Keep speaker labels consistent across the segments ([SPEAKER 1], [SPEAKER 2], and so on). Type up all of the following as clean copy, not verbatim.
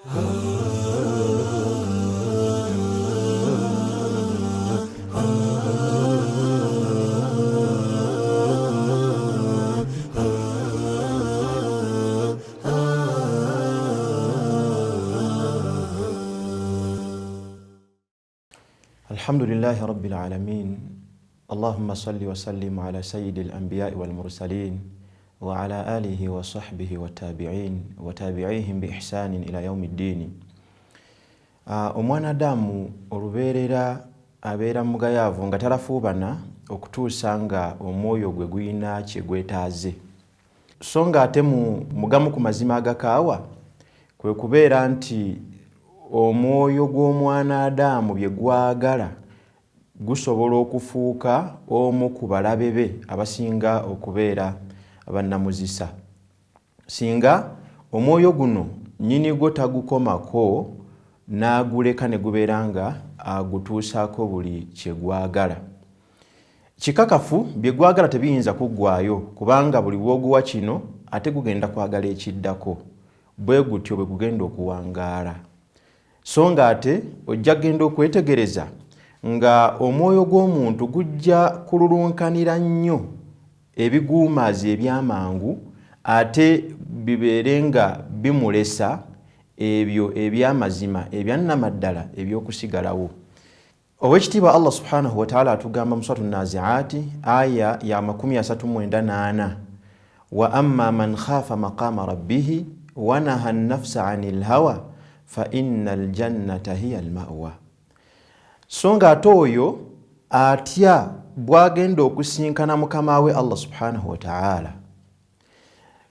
[SPEAKER 1] Alhamdulillahi Rabbil Alamin. Allahumma salli wa sallim ala sayyidil anbiya'i wal mursalin wa ala alihi wa sahbihi wa tabi'in wa tabi'ihim bi ihsanin ila yawmiddin. Omwana Adamu olubeerera abeera mugayavu nga talafuubana okutuusa nga omwoyo gwe guyina kye gwetaaze. So nga ate mugamu ku mazima agakaawa kwe kubeera nti omwoyo gw'omwana Adamu bye gwagala gusobola okufuuka omu ku balabe be abasinga okubeera abannamuzisa. Singa omwoyo guno nnyini gwo tagukomako n'aguleka ne gubeera nga agutuusaako buli kye gwagala. Kikakafu bye gwagala tebiyinza kuggwaayo kubanga buli lw'oguwa kino ate gugenda kwagala ekiddako, bwe gutyo bwe gugenda okuwangaala. So nga ate ojja genda okwetegereza nga omwoyo gw'omuntu gujja kululunkanira nnyo ebiguumazi ebyamangu ate bibeere nga bimulesa ebyo ebyamazima ebyannamaddala eby'okusigalawo. Owekitiibwa Allah subhanahu wa ta'ala atugamba mu suratu Nazi'ati aya ya 38, wa amma man khafa maqama rabbihi wa naha an-nafsa 'anil hawa fa innal jannata hiya al-ma'wa. So nga ate oyo atya bwagenda okusinkana mukama we Allah subhanahu wa ta'ala,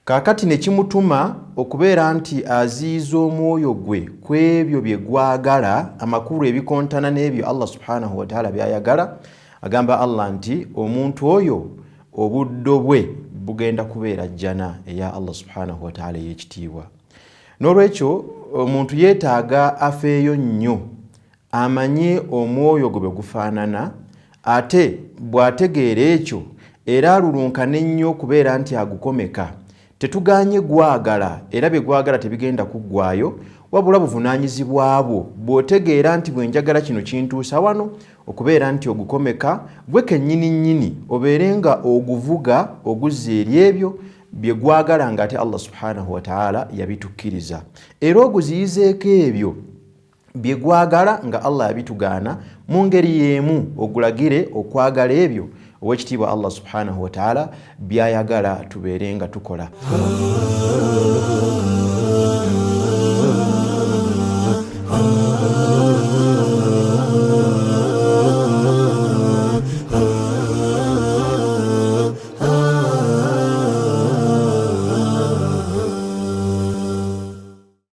[SPEAKER 1] kakati ne kimutuma okubeera nti aziiza omwoyo gwe ku ebyo bye gwagala amakulu ebikontana n'ebyo Allah subhanahu wa ta'ala byayagala, agamba Allah nti omuntu oyo obuddo bwe bugenda kubeera jjana eya Allah subhanahu wa ta'ala ey'ekitiibwa. N'olwekyo omuntu yeetaaga afeeyo nnyo amanye omwoyo gwe gufaanana, ate bw'ategeera ekyo era alulunkane nnyo okubeera nti agukomeka. Tetuganye gwagala era bye gwagala tebigenda kuggwaayo, wabula buvunaanyizibwa bwo bw'otegeera nti bwe njagala kino kintuusa wano okubeera nti ogukomeka gwe kennyini nnyini obeere nga oguvuga oguzza eri ebyo bye gwagala nga ate Allah subhanahu wa ta'ala yabitukkiriza, era oguziyizeeko ebyo bye gwagala nga Allah yabitugaana mu ngeri y'emu ogulagire okwagala ebyo owekitiibwa Allah subhanahu wa ta'ala byayagala tubeere nga tukola.